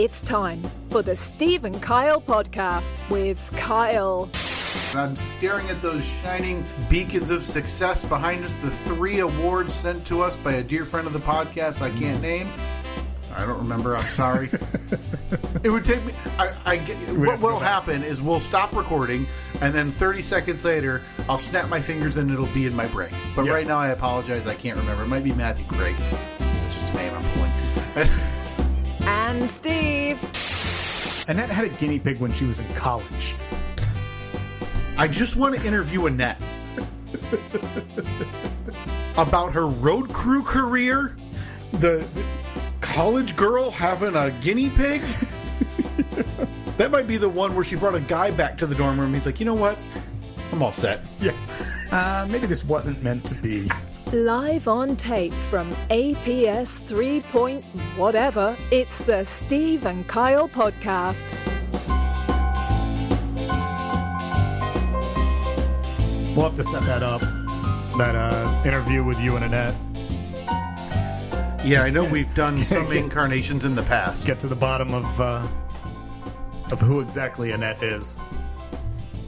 It's time for the Steve and Kyle podcast with Kyle. I'm staring at those shining beacons of success behind us, the 3 awards sent to us by a dear friend of the podcast I can't name. I don't remember, I'm sorry. It would take me... what will happen is we'll stop recording, and then 30 seconds later, I'll snap my fingers and it'll be in my brain. But right now, I apologize, I can't remember. It might be Matthew Craig. That's just a name I'm pulling. And Steve. Annette had a guinea pig when she was in college. I just want to interview Annette about her road crew career. The college girl having a guinea pig. That might be the one where she brought a guy back to the dorm room. He's like, you know what? I'm all set. Yeah. Maybe this wasn't meant to be. Live on tape from APS 3 point whatever, it's the Steve and Kyle podcast. We'll have to set that up. That interview with you and Annette. Yeah, I know we've done some incarnations in the past. Get to the bottom of who exactly Annette is.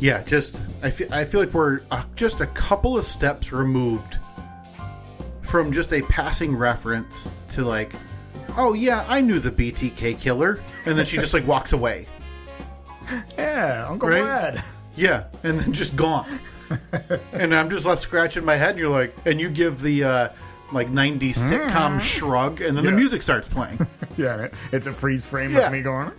Yeah, I feel like we're just a couple of steps removed from just a passing reference to like, oh yeah, I knew the BTK killer, and then she just like walks away. Yeah, Uncle Brad. Yeah, and then just gone. And I'm just left scratching my head, and you're like, and you give the like 90s sitcom shrug, and then the music starts playing. Yeah, it's a freeze frame of me going,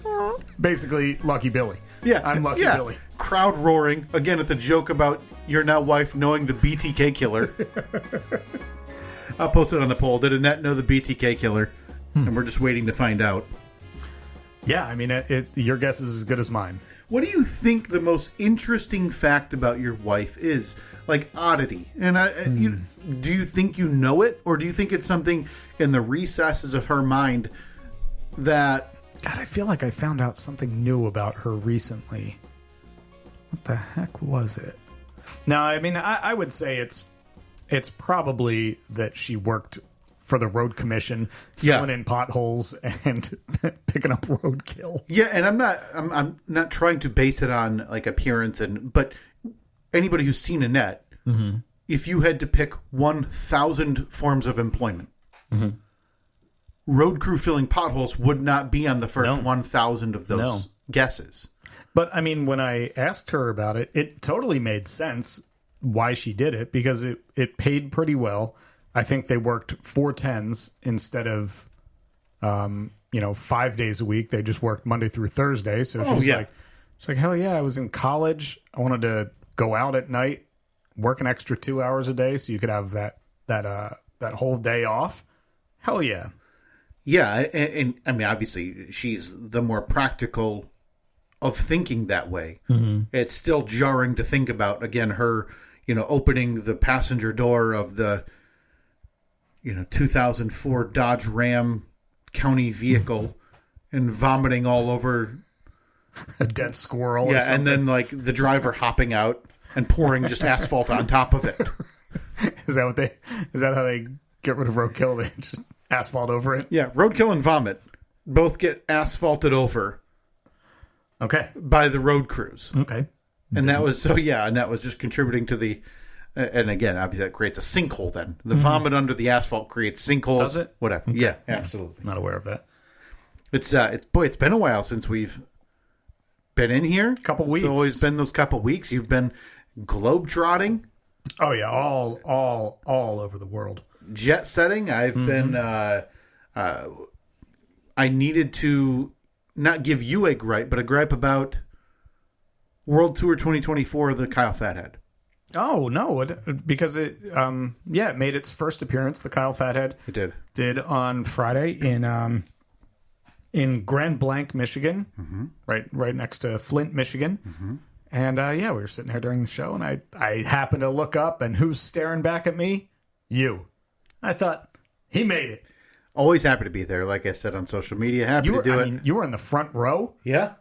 basically Lucky Billy. Yeah, I'm Lucky Billy. Crowd roaring again at the joke about your now wife knowing the BTK killer. I'll post it on the poll. Did Annette know the BTK killer? And we're just waiting to find out. Yeah, I mean, your guess is as good as mine. What do you think the most interesting fact about your wife is? Like oddity. And do you think you know it? Or do you think it's something in the recesses of her mind that... God, I feel like I found out something new about her recently. What the heck was it? No, I mean, I would say it's probably that she worked for the road commission, filling in potholes and picking up roadkill. Yeah, and I'm not trying to base it on like appearance, but anybody who's seen Annette, if you had to pick 1,000 forms of employment, road crew filling potholes would not be on the first 1,000 of those guesses. But I mean, when I asked her about it, it totally made sense why she did it, because it paid pretty well. I think they worked 4/10s instead of 5 days a week. They just worked Monday through Thursday. So she's like, hell yeah, I was in college. I wanted to go out at night, work an extra 2 hours a day so you could have that whole day off. Hell yeah. Yeah, and I mean, obviously she's the more practical of thinking that way. It's still jarring to think about, again, her opening the passenger door of the 2004 Dodge Ram county vehicle and vomiting all over a dead squirrel. Yeah, and then like the driver hopping out and pouring just asphalt on top of it. Is that how they get rid of roadkill? They just asphalt over it? Yeah, roadkill and vomit both get asphalted over. Okay. By the road crews. Okay. And that was and that was just contributing to the and again, obviously that creates a sinkhole then. The vomit under the asphalt creates sinkholes. Does it? Whatever. Okay. Yeah, absolutely. Not aware of that. It's been a while since we've been in here. Couple weeks. It's always been those couple weeks. You've been globe-trotting. Oh yeah, all over the world. Jet setting. I've been I needed to not give you a gripe, but a gripe about World Tour 2024, the Kyle Fathead. Oh, no, because it made its first appearance, the Kyle Fathead. It did on Friday in Grand Blanc, Michigan, right next to Flint, Michigan. And we were sitting there during the show, and I happened to look up, and who's staring back at me? You. I thought, he made it. Always happy to be there, like I said on social media. Happy to do it. You were in the front row? Yeah.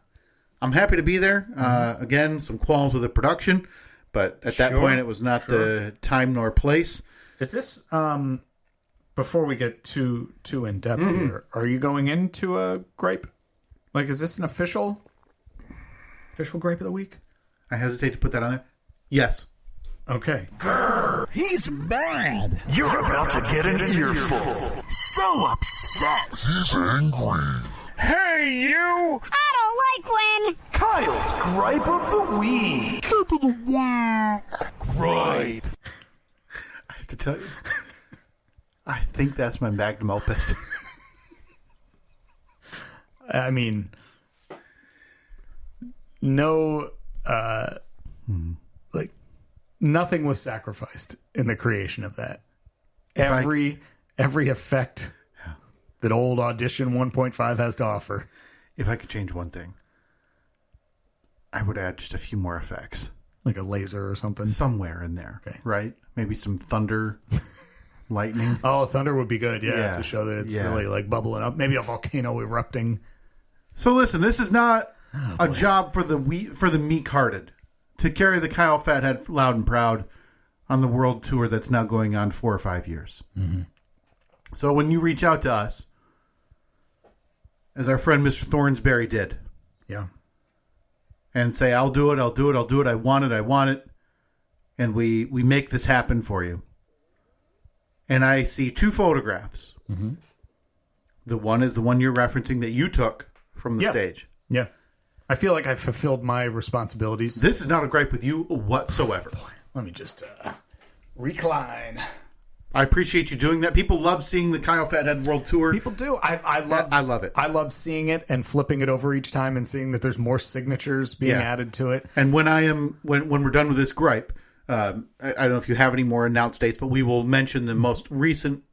I'm happy to be there. Again, some qualms with the production, but at that point it was not the time nor place. Is this before we get too in depth here, are you going into a gripe? Like, is this an official gripe of the week? I hesitate to put that on there. Yes. Okay. He's mad. You're about to get an earful. So upset. He's angry. Hey, you! I don't like when... Kyle's gripe of the week. Gripe. I have to tell you, I think that's my magnum opus. I mean, no, like, nothing was sacrificed in the creation of that. Every effect that old Audition 1.5 has to offer. If I could change one thing, I would add just a few more effects. Like a laser or something. Somewhere in there, Okay. right? Maybe some thunder, lightning. Oh, thunder would be good, Yeah. to show that it's really, like, bubbling up. Maybe a volcano erupting. So listen, this is not a job for the meek-hearted to carry the Kyle Fathead loud and proud on the world tour that's now going on 4 or 5 years. Mm-hmm. So when you reach out to us, as our friend Mr. Thornsberry did, Yeah. and say, I'll do it, I want it, and we make this happen for you. And I see 2 photographs. Mm-hmm. The one is the one you're referencing that you took from the stage. Yeah. I feel like I fulfilled my responsibilities. This is not a gripe with you whatsoever. Let me just recline. I appreciate you doing that. People love seeing the Kyle Fathead World Tour. People do. I love it. I love seeing it and flipping it over each time and seeing that there's more signatures being added to it. And when we're done with this gripe, I don't know if you have any more announced dates, but we will mention the most recent,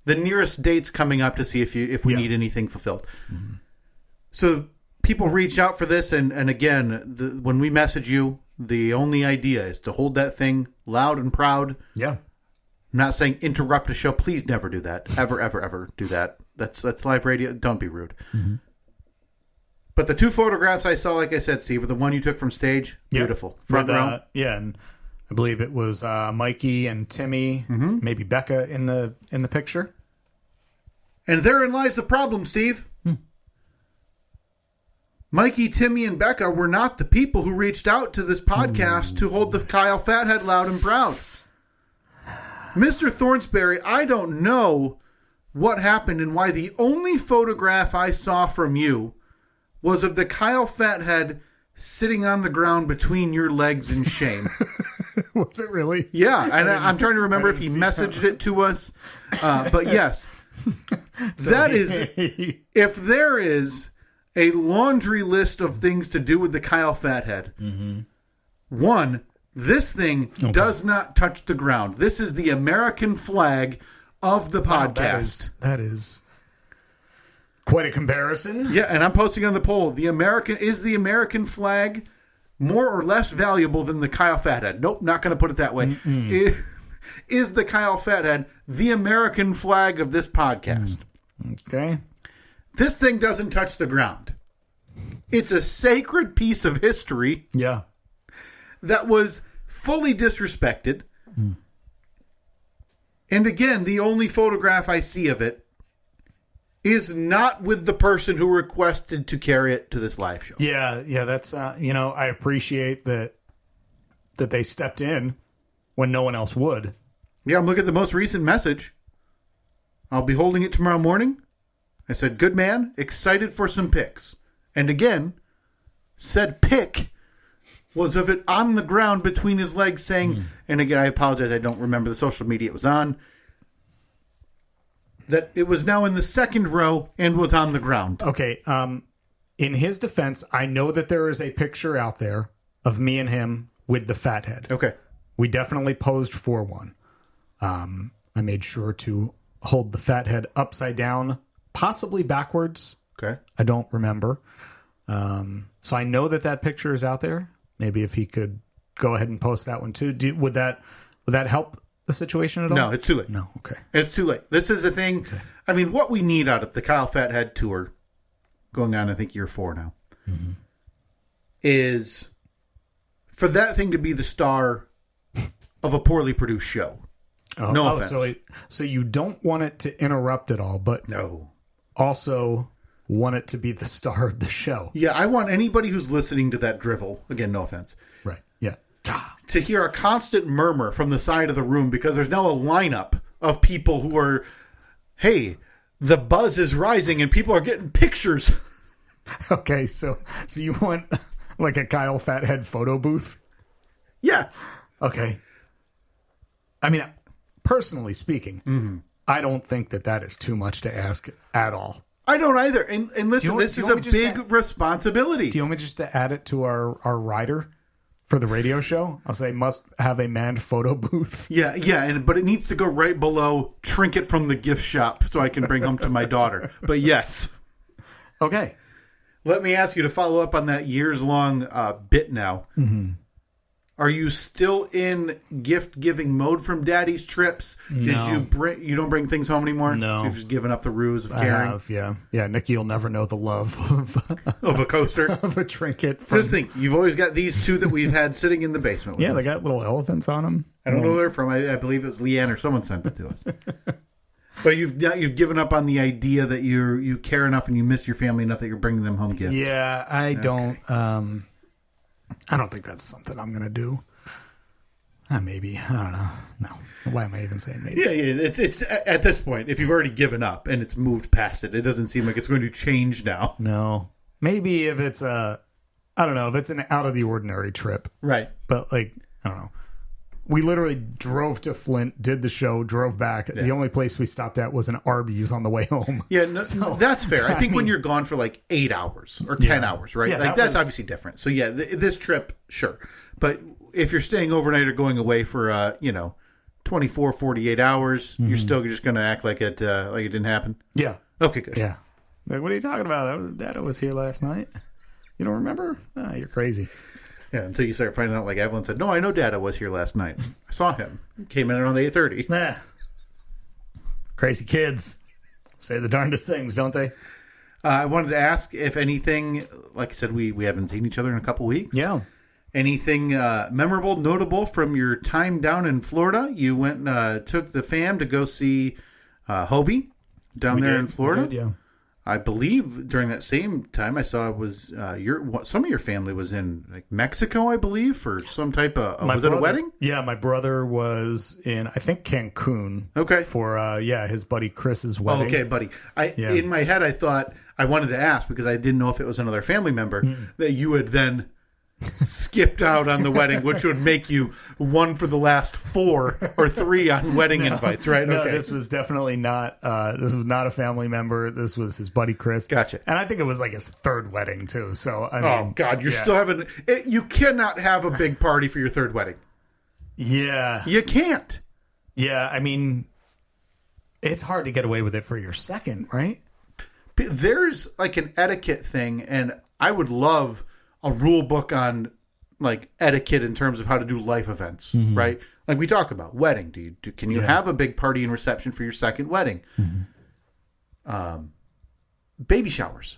the nearest dates coming up to see if we need anything fulfilled. Mm-hmm. So people reach out for this, and again, when we message you, the only idea is to hold that thing loud and proud. Yeah. I'm not saying interrupt a show. Please never do that. Ever, ever, ever do that. That's live radio. Don't be rude. Mm-hmm. But the 2 photographs I saw, like I said, Steve, are the one you took from stage. Beautiful. Front row. Yeah, and I believe it was Mikey and Timmy, maybe Becca in the picture. And therein lies the problem, Steve. Mikey, Timmy, and Becca were not the people who reached out to this podcast to hold the Kyle Fathead loud and proud. Mr. Thornsberry, I don't know what happened and why the only photograph I saw from you was of the Kyle Fathead sitting on the ground between your legs in shame. Was it really? Yeah, and I'm trying to remember if he messaged it to us. But yes, that is, if there is a laundry list of things to do with the Kyle Fathead, one, this thing does not touch the ground. This is the American flag of the podcast. That is quite a comparison. Yeah, and I'm posting on the poll. The American flag more or less valuable than the Kyle Fathead? Nope, not going to put it that way. Is the Kyle Fathead the American flag of this podcast? Okay. This thing doesn't touch the ground. It's a sacred piece of history. Yeah. That was fully disrespected. And again, the only photograph I see of it is not with the person who requested to carry it to this live show. Yeah, that's, I appreciate that they stepped in when no one else would. Yeah, I'm looking at the most recent message. I'll be holding it tomorrow morning. I said, good man, excited for some pics. And again, said pic was of it on the ground between his legs saying, and again, I apologize, I don't remember the social media it was on, that it was now in the second row and was on the ground. Okay, in his defense, I know that there is a picture out there of me and him with the Fathead. Okay. We definitely posed for one. I made sure to hold the Fathead upside down, possibly backwards. Okay. I don't remember. So I know that picture is out there. Maybe if he could go ahead and post that one too. Would that help the situation at all? No, it's too late. No, okay. It's too late. This is a thing. Okay. I mean, what we need out of the Kyle Fathead tour, going on, I think, year 4 now, is for that thing to be the star of a poorly produced show. No offense. So you don't want it to interrupt at all, but no. Also want it to be the star of the show. Yeah, I want anybody who's listening to that drivel, again, no offense, Right. Yeah. to hear a constant murmur from the side of the room because there's now a lineup of people who are, hey, the buzz is rising and people are getting pictures. Okay, so you want like a Kyle Fathead photo booth? Yes. Okay. I mean, personally speaking, I don't think that is too much to ask at all. I don't either. And listen, this is a big responsibility. Do you want me just to add it to our rider for the radio show? I'll say must have a manned photo booth. Yeah, but it needs to go right below trinket from the gift shop so I can bring home to my daughter. But yes. Okay. Let me ask you to follow up on that years-long bit now. Mm-hmm. Are you still in gift-giving mode from Daddy's trips? No. You don't bring things home anymore? No. So you've just given up the ruse of caring? I have, yeah. Yeah, Nikki will never know the love Of a coaster? of a trinket. Just think, you've always got these two that we've had sitting in the basement with us. They got little elephants on them. I don't know where they're from. I believe it was Leanne or someone sent it to us. But you've given up on the idea that you care enough and you miss your family enough that you're bringing them home gifts. Yeah, I don't. I don't think that's something I'm going to do. Maybe. I don't know. No. Why am I even saying maybe? Yeah. It's at this point, if you've already given up and it's moved past it, it doesn't seem like it's going to change now. No. Maybe if it's I don't know, if it's an out of the ordinary trip. Right. But like, I don't know. We literally drove to Flint, did the show, drove back. Yeah. The only place we stopped at was an Arby's on the way home. Yeah, that's fair. I think when you're gone for like 8 hours or 10 hours, right? Yeah, that's obviously different. So yeah, this trip, sure. But if you're staying overnight or going away for 24, 48 hours, you're still just going to act like it didn't happen? Yeah. Okay, good. Yeah. Like, what are you talking about? Dad was here last night. You don't remember? Oh, you're crazy. Yeah, until you start finding out, like Evelyn said, no, I know Dada was here last night. I saw him. Came in around 8:30. Crazy kids say the darndest things, don't they? I wanted to ask if anything, like I said, we haven't seen each other in a couple weeks. Yeah. Anything memorable, notable from your time down in Florida? You went and took the fam to go see Hobie down there in Florida. We did, yeah. I believe during that same time I saw it was some of your family was in like Mexico, I believe, for some type of was it a wedding? Yeah, my brother was in I think Cancun. Okay, for his buddy Chris's wedding. Oh, okay, buddy. In my head I thought I wanted to ask because I didn't know if it was another family member that you had then skipped out on the wedding, which would make you one for the last 4 or 3 on wedding invites, right? No, okay. This was definitely not. This was not a family member. This was his buddy Chris. Gotcha. And I think it was like his 3rd wedding too. So I mean, oh God, you're still having. You cannot have a big party for your 3rd wedding. Yeah, you can't. Yeah, I mean, it's hard to get away with it for your 2nd, right? There's like an etiquette thing, and I would love a rule book on like etiquette in terms of how to do life events, right? Like we talk about wedding. Can you have a big party and reception for your 2nd wedding? Baby showers.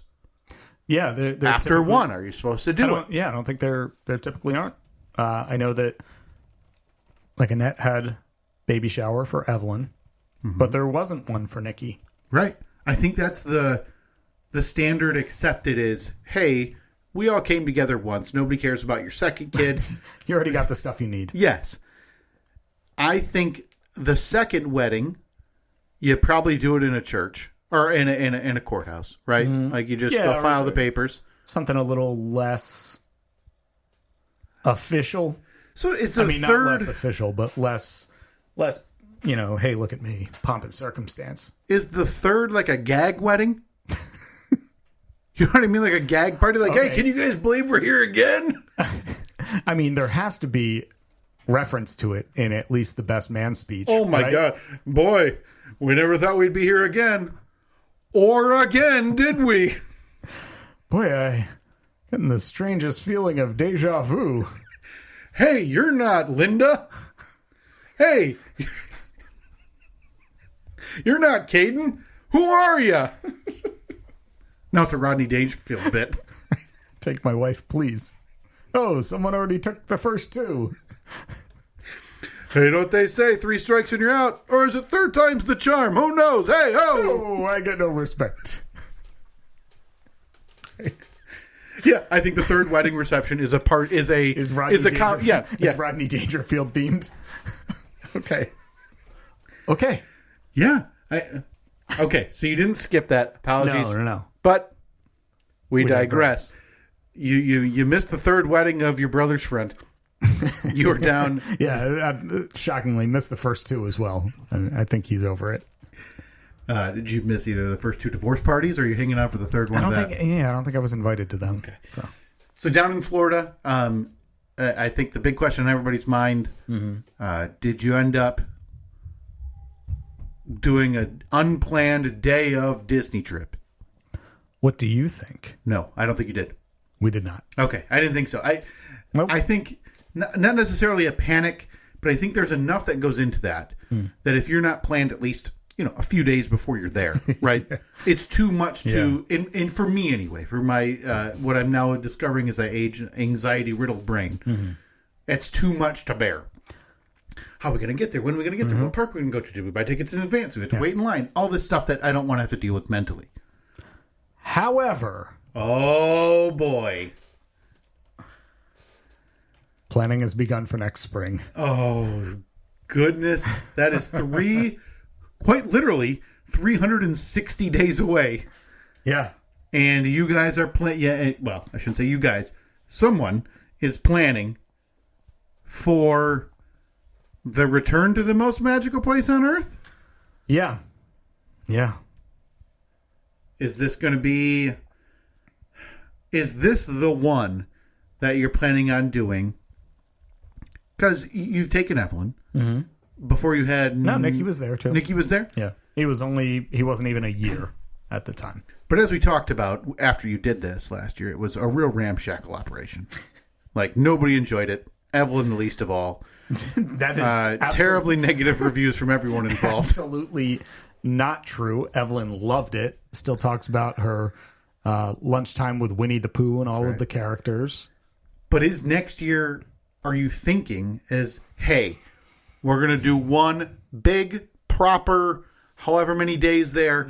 Yeah, they're after one, are you supposed to do it? Yeah, I don't think they're typically aren't. I know that like Annette had baby shower for Evelyn, but there wasn't one for Nikki. Right. I think that's the standard accepted is, hey, we all came together once. Nobody cares about your 2nd kid. You already got the stuff you need. Yes. I think the 2nd wedding, you probably do it in a church or in a courthouse, right? Like you just go file the papers. Something a little less official. So it's the third... not less official, but less, hey, look at me, pomp and circumstance. Is the 3rd like a gag wedding? You know what I mean? Like a gag party? Like, okay. Hey, can you guys believe we're here again? I mean, there has to be reference to it in at least the best man speech. Oh, my God. Boy, we never thought we'd be here again. Or again, did we? Boy, I getting the strangest feeling of deja vu. Hey, you're not Linda. Hey, you're not Caden. Who are you? Now it's a Rodney Dangerfield bit. Take my wife, please. Oh, someone already took the first 2. Hey, don't they say 3 strikes and you're out? Or is it 3rd time's the charm? Who knows? Hey, ho! Oh, I get no respect. Yeah, I think the third wedding reception is Rodney Dangerfield themed. Okay. Yeah. Okay, so you didn't skip that. Apologies. No. But we digress. You missed the third wedding of your brother's friend. You were down. Yeah, shockingly missed the first two as well. And I think he's over it. Did you miss either the first two divorce parties, or are you hanging out for the third one? I don't think I was invited to them. Okay. So down in Florida, I think the big question on everybody's mind: did you end up doing an unplanned day of Disney trip? What do you think? No, I don't think you did. We did not. Okay, I didn't think so. I think not necessarily a panic, but I think there's enough that goes into that that if you're not planned at least a few days before you're there, right? It's too much to, and for me anyway, for my what I'm now discovering as I age, anxiety riddled brain, it's too much to bear. How are we going to get there? When are we going to get there? What park are we going to go to? Did we buy tickets in advance? We have to wait in line. All this stuff that I don't want to have to deal with mentally. However, oh boy, planning has begun for next spring. Oh goodness, that is quite literally 360 days away. Yeah, and you guys are planning. Yeah, well, I shouldn't say you guys. Someone is planning for the return to the most magical place on Earth. Yeah. Is this going to be? Is this the one that you're planning on doing? Because you've taken Evelyn before you had. No, Nikki was there too. Nikki was there. Yeah, he wasn't even a year at the time. But as we talked about after you did this last year, it was a real ramshackle operation. Like nobody enjoyed it. Evelyn, the least of all. That is terribly negative reviews from everyone involved. Absolutely not true. Evelyn loved it. Still talks about her lunchtime with Winnie the Pooh and all of the characters. But is next year, are you thinking hey, we're going to do one big, proper, however many days there,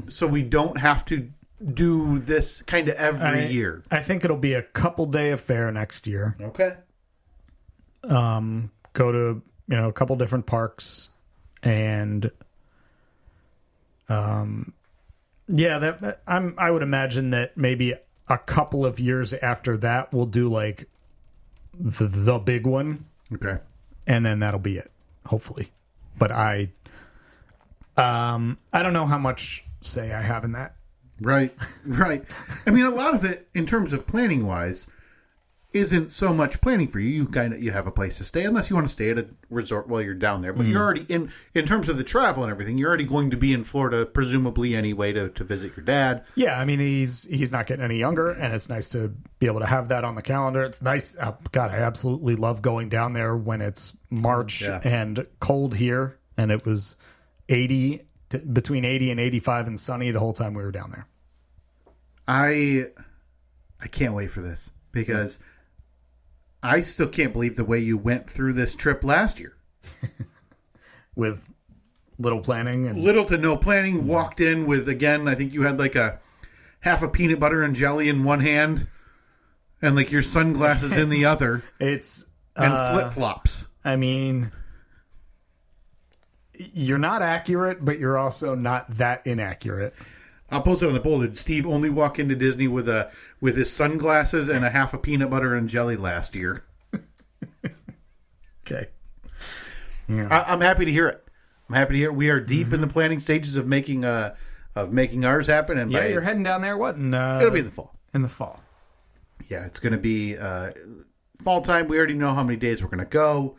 so we don't have to do this kind of every year? I think it'll be a couple-day affair next year. Okay. Go to a couple different parks, and I would imagine that maybe a couple of years after that we'll do like the big one. Okay. And then that'll be it, hopefully. But I don't know how much say I have in that. Right. I mean, a lot of it in terms of planning wise isn't so much planning for you. You have a place to stay, unless you want to stay at a resort while you're down there. But you're already in terms of the travel and everything. You're already going to be in Florida, presumably anyway, to visit your dad. Yeah, I mean he's not getting any younger, and it's nice to be able to have that on the calendar. It's nice. God, I absolutely love going down there when it's March and cold here, and it was between 80 and 85 and sunny the whole time we were down there. I can't wait for this because I still can't believe the way you went through this trip last year. With little planning. Little to no planning. Walked in with, again, I think you had like a half a peanut butter and jelly in one hand and like your sunglasses in the other. And flip-flops. I mean, you're not accurate, but you're also not that inaccurate. I'll post it on the poll. Did Steve only walk into Disney with his sunglasses and a half a peanut butter and jelly last year? Okay. Yeah. I'm happy to hear it. We are deep in the planning stages of making ours happen. And you're heading down there. What? It'll be in the fall. In the fall. Yeah, it's going to be fall time. We already know how many days we're going to go,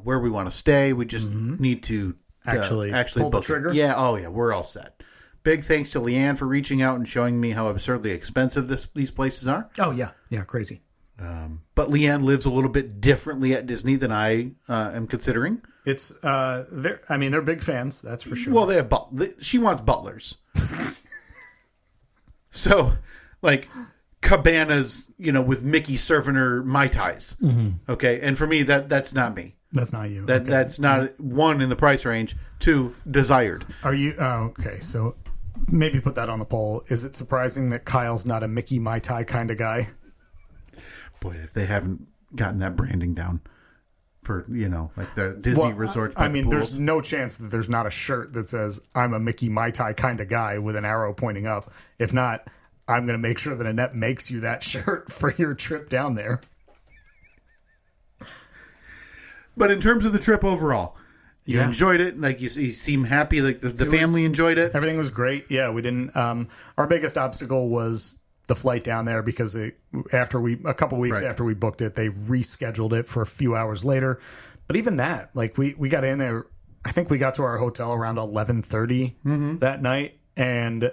where we want to stay. We just need to actually pull the trigger. Yeah. Oh yeah, we're all set. Big thanks to Leanne for reaching out and showing me how absurdly expensive these places are. Oh, yeah. Yeah, crazy. But Leanne lives a little bit differently at Disney than I am considering. It's they're big fans, that's for sure. Well, they have she wants butlers. So, like cabanas, with Mickey serving her Mai Tais. Okay, and for me that's not me. That's not you. That's not one in the price range. Two, desired. Are you? Oh, okay. So Maybe put that on the poll. Is it surprising that Kyle's not a Mickey Mai Tai kind of guy? Boy, if they haven't gotten that branding down for, like the Disney resorts. I mean, there's no chance that there's not a shirt that says, I'm a Mickey Mai Tai kind of guy with an arrow pointing up. If not, I'm going to make sure that Annette makes you that shirt for your trip down there. But in terms of the trip overall, you enjoyed it. Like you seem happy. Like the family enjoyed it. Everything was great. Yeah, we didn't. Our biggest obstacle was the flight down there because a couple weeks after we booked it, they rescheduled it for a few hours later. But even that, like we got in there. I think we got to our hotel around 11:30 that night, and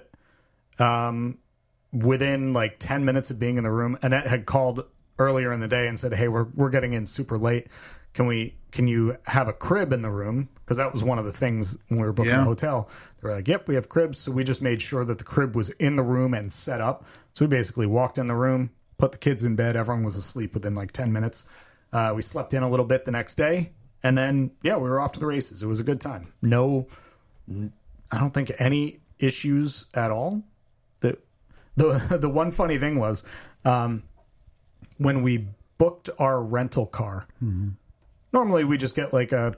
within like 10 minutes of being in the room, Annette had called earlier in the day and said, "Hey, we're getting in super late. Can you have a crib in the room?" Because that was one of the things when we were booking the hotel. They were like, "Yep, we have cribs." So we just made sure that the crib was in the room and set up. So we basically walked in the room, put the kids in bed. Everyone was asleep within like 10 minutes. We slept in a little bit the next day. And then, we were off to the races. It was a good time. No, I don't think any issues at all. The one funny thing was when we booked our rental car, normally we just get like a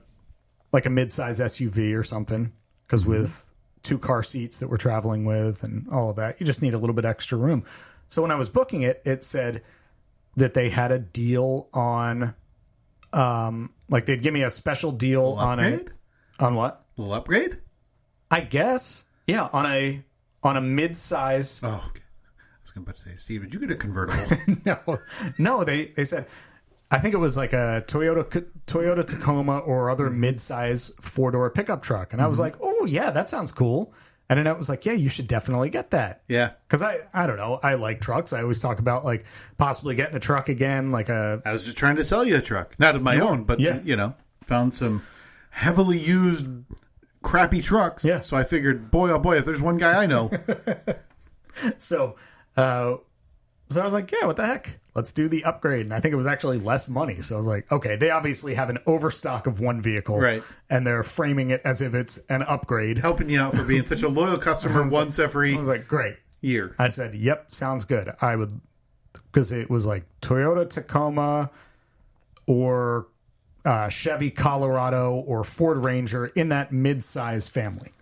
mid-size SUV or something, because with 2 car seats that we're traveling with and all of that, you just need a little bit extra room. So when I was booking it, it said that they had a deal on, like they'd give me a special deal on what? A little upgrade? I guess. Yeah, on a mid-size. Oh, okay. I was going to say, Steve, did you get a convertible? No. They said, I think it was like a Toyota Tacoma or other mid-size 4-door pickup truck. And I was like, oh, yeah, that sounds cool. And Annette was like, yeah, you should definitely get that. Yeah. Because I don't know. I like trucks. I always talk about like possibly getting a truck again. I was just trying to sell you a truck. Not of my own, but, found some heavily used crappy trucks. Yeah. So I figured, boy, oh boy, if there's one guy I know. So I was like, yeah, what the heck? Let's do the upgrade. And I think it was actually less money. So I was like, okay, they obviously have an overstock of one vehicle. Right. And they're framing it as if it's an upgrade. Helping you out for being such a loyal customer once every I was like, great. Year. I said, yep, sounds good. I would, because it was like Toyota Tacoma or Chevy Colorado or Ford Ranger in that mid-size family.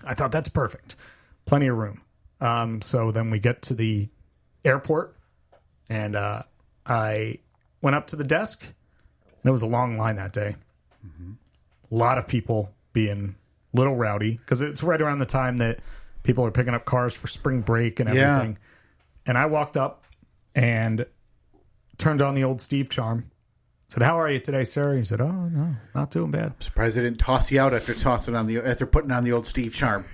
I thought that's perfect. Plenty of room. So then we get to the airport, and I went up to the desk, and it was a long line that day. A lot of people being a little rowdy, because it's right around the time that people are picking up cars for spring break and everything. And I walked up and turned on the old Steve charm. Said, "How are you today, sir?" He said, "Oh, no, not doing bad." I'm surprised they didn't toss you out after putting on the old Steve charm.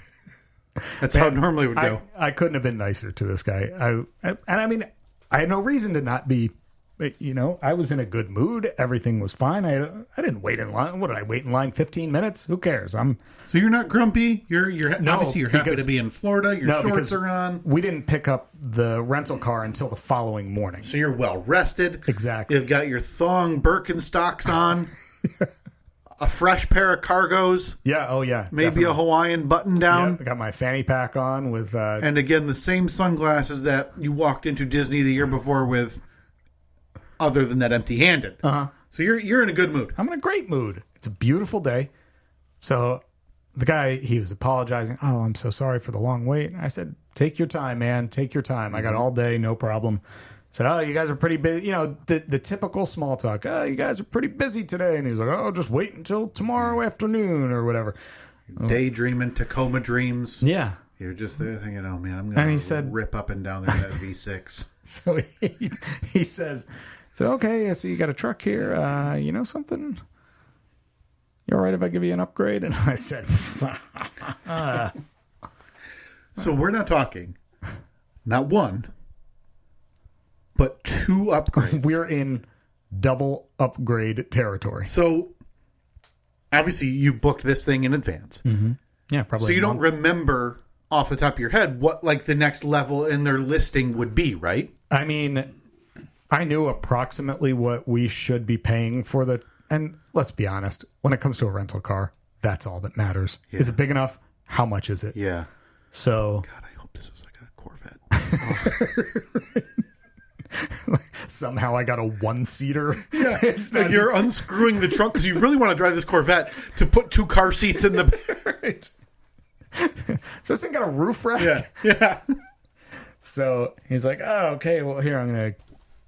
That's how it normally would go. I couldn't have been nicer to this guy. I mean, I had no reason to not be. I was in a good mood. Everything was fine. I didn't wait in line. What did I wait in line? 15 minutes? Who cares? So you're not grumpy. You're obviously you're happy to be in Florida. Your shorts are on. We didn't pick up the rental car until the following morning. So you're well rested. Exactly. You've got your thong Birkenstocks on. A fresh pair of cargos. Yeah. Oh yeah. Maybe definitely. A Hawaiian button down. Yeah, I got my fanny pack on with. And again, the same sunglasses that you walked into Disney the year before with. Other than that empty-handed. So you're in a good mood. I'm in a great mood. It's a beautiful day. So the guy, he was apologizing. "Oh, I'm so sorry for the long wait." I said, "Take your time, man. Take your time. I got all day, no problem." I said, "Oh, you guys are pretty busy." The typical small talk. "Oh, you guys are pretty busy today." And he's like, "Oh, just wait until tomorrow afternoon or whatever." Daydreaming, Tacoma dreams. Yeah. You're just there thinking, "Oh, man, I'm going to rip up and down there in that V6. So he says... So, okay, so you got a truck here. You know something? You all right if I give you an upgrade? And I said, So we're not talking, not one, but 2 upgrades. We're in double upgrade territory. So, obviously, you booked this thing in advance. Mm-hmm. Yeah, probably. So you don't remember off the top of your head what, the next level in their listing would be, right? I mean... I knew approximately what we should be paying for the... And let's be honest, when it comes to a rental car, that's all that matters. Yeah. Is it big enough? How much is it? Yeah. So God, I hope this was like a Corvette. somehow I got a one-seater. Yeah, it's like you're unscrewing the trunk because you really want to drive this Corvette to put 2 car seats in the... Right. So this thing got a roof rack? Yeah. So he's like, oh, okay, well, here, I'm going to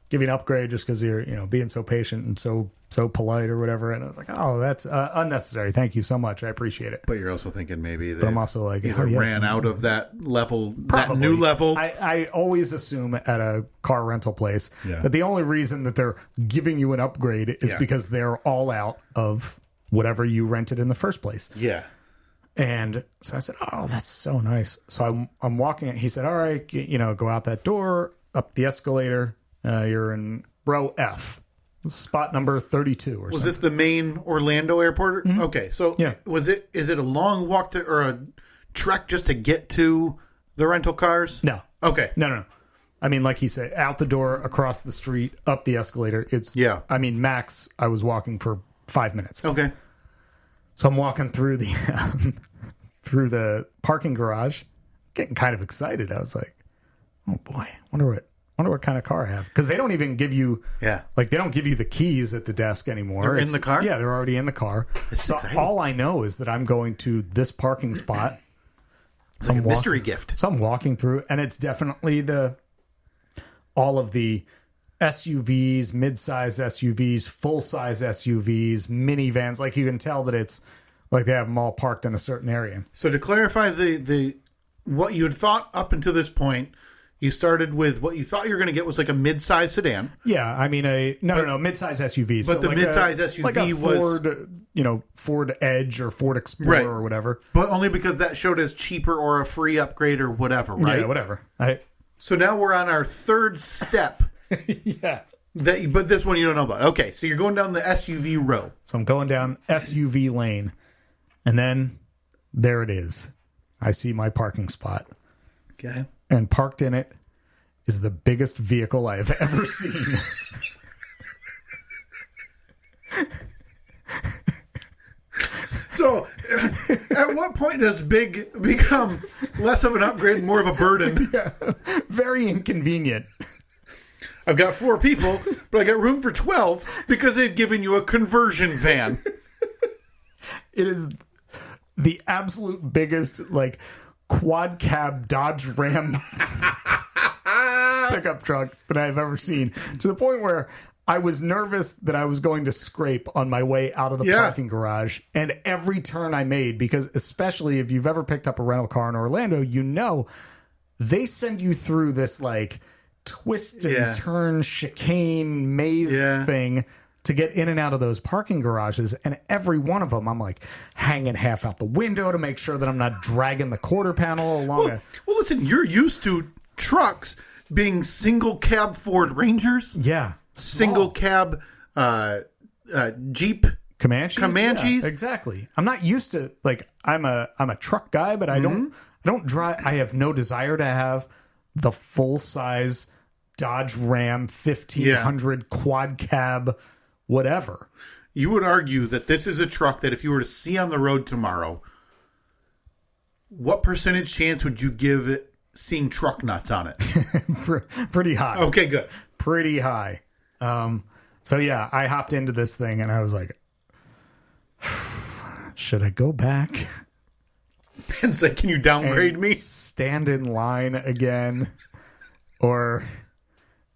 give you an upgrade just because you're, being so patient and so polite or whatever. And I was like, oh, that's unnecessary. Thank you so much. I appreciate it. But you're also thinking maybe they I'm also like, either ran out of that level, Probably. that new level. I always assume at a car rental place that the only reason that they're giving you an upgrade is because they're all out of whatever you rented in the first place. Yeah. And so I said, oh, that's so nice. So I'm walking. He said, all right, go out that door, up the escalator. You're in row F, spot number 32 or something. Was this the main Orlando airport? Mm-hmm. Okay, so is it a long walk or a trek just to get to the rental cars? No. Okay. No. I mean, like he said, out the door, across the street, up the escalator. I mean, max, I was walking for 5 minutes. Okay. So I'm walking through the parking garage, getting kind of excited. I was like, oh boy, wonder what kind of car I have. Because they don't even give you, they don't give you the keys at the desk anymore. They're in the car? Yeah, they're already in the car. So exciting. All I know is that I'm going to this parking spot. It's like a mystery gift. So I'm walking through, and it's definitely all of the SUVs, mid-size SUVs, full-size SUVs, minivans. Like, you can tell that it's like they have them all parked in a certain area. So to clarify the what you had thought up until this point, you started with what you thought you were going to get was like a mid-size sedan. Yeah, I mean mid-size SUV. But the mid-size SUV like a was Ford Edge or Ford Explorer or whatever. But only because that showed as cheaper or a free upgrade or whatever, right? Yeah, whatever. So now we're on our third step. Yeah. But this one you don't know about. Okay, so you're going down the SUV row. So I'm going down SUV lane. And then there it is. I see my parking spot. Okay. And parked in it is the biggest vehicle I have ever seen. So, at what point does big become less of an upgrade and more of a burden? Yeah, very inconvenient. I've got 4 people, but I got room for 12 because they've given you a conversion van. It is the absolute biggest, quad cab Dodge Ram pickup truck that I've ever seen. To the point where I was nervous that I was going to scrape on my way out of the parking garage. And every turn I made, because especially if you've ever picked up a rental car in Orlando, they send you through this twist and turn chicane maze thing to get in and out of those parking garages. And every one of them, I'm hanging half out the window to make sure that I'm not dragging the quarter panel along. Well, listen, you're used to trucks being single cab Ford Rangers. Yeah. Single cab Jeep Comanches. Yeah, exactly. I'm not used to I'm a truck guy, but I don't drive. I have no desire to have the full size Dodge Ram 1500 quad cab whatever. You would argue that this is a truck that if you were to see on the road tomorrow, what percentage chance would you give it seeing truck nuts on it? Pretty high. Okay, good. Pretty high. So yeah, I hopped into this thing and I was like, should I go back and say, can you downgrade me? Stand in line again? Or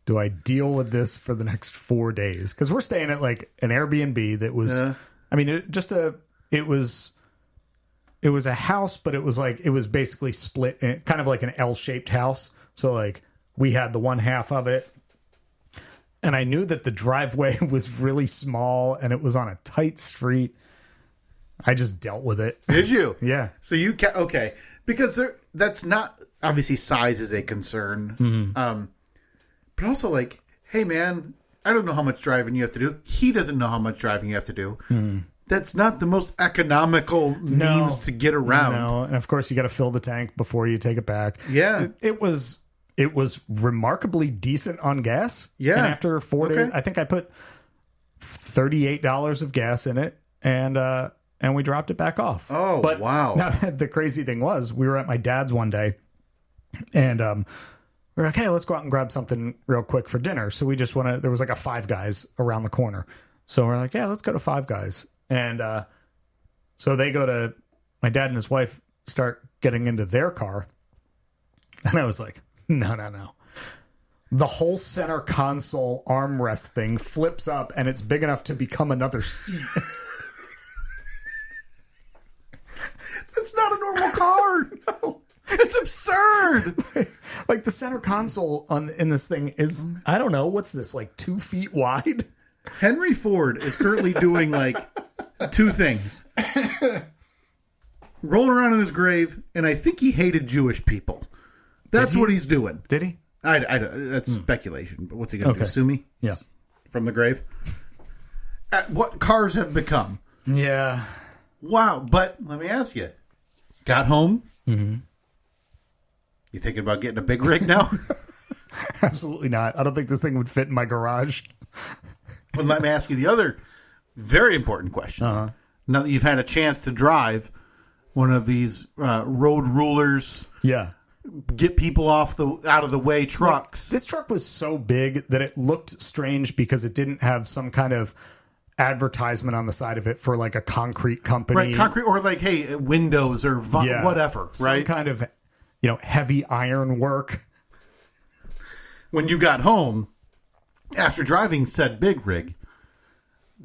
do I deal with this for the next 4 days? Because we're staying at an Airbnb that was, it was a house, but it was basically split, kind of like an L-shaped house. So we had the one half of it. And I knew that the driveway was really small and it was on a tight street. I just dealt with it. Did you? Yeah. So you okay. Because that's not, obviously size is a concern. Mm-hmm. But also hey man, I don't know how much driving you have to do. He doesn't know how much driving you have to do. Mm-hmm. That's not the most economical means to get around. No, and of course you got to fill the tank before you take it back. Yeah. It was remarkably decent on gas. Yeah. And after 4 days, I think I put $38 of gas in it, and and we dropped it back off. Oh, but wow. Now, the crazy thing was, we were at my dad's one day, and we were like, hey, let's go out and grab something real quick for dinner. So we just there was like a Five Guys around the corner. So we're like, yeah, let's go to Five Guys. And so they go to, my dad and his wife start getting into their car. And I was like, no. The whole center console armrest thing flips up and it's big enough to become another seat. That's not a normal car. No. It's absurd. Like the center console in this thing is, I don't know, what's this, like 2 feet wide? Henry Ford is currently doing like 2 things. Rolling around in his grave, and I think he hated Jewish people. That's what he's doing. Did he? That's speculation, but what's he going to do? Sue me? Yeah. From the grave? What cars have become. Yeah. Wow. But let me ask you. Got home? Mm-hmm. You thinking about getting a big rig now? Absolutely not. I don't think this thing would fit in my garage. Well, let me ask you the other very important question. Now that you've had a chance to drive one of these road rulers, get people out of the way trucks. This truck was so big that it looked strange because it didn't have some kind of advertisement on the side of it for like a concrete company. Right, concrete or like, hey, windows or whatever, right? Some kind of, heavy iron work. When you got home, after driving said big rig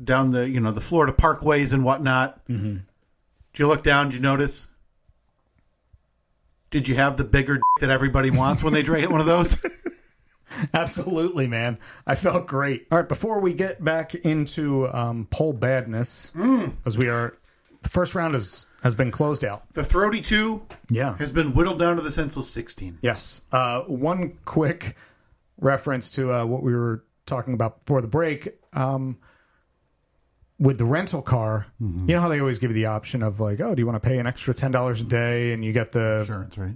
down the Florida parkways and whatnot, did you look down? Did you notice? Did you have the bigger that everybody wants when they get one of those? Absolutely, man. I felt great. All right, before we get back into poll badness, as the first round has been closed out. The Throaty 2 has been whittled down to the senseless 16. Yes. One quick reference to what we were talking about before the break. With the rental car, you know how they always give you the option of like, oh, do you want to pay an extra $10 a day and you get the insurance, right?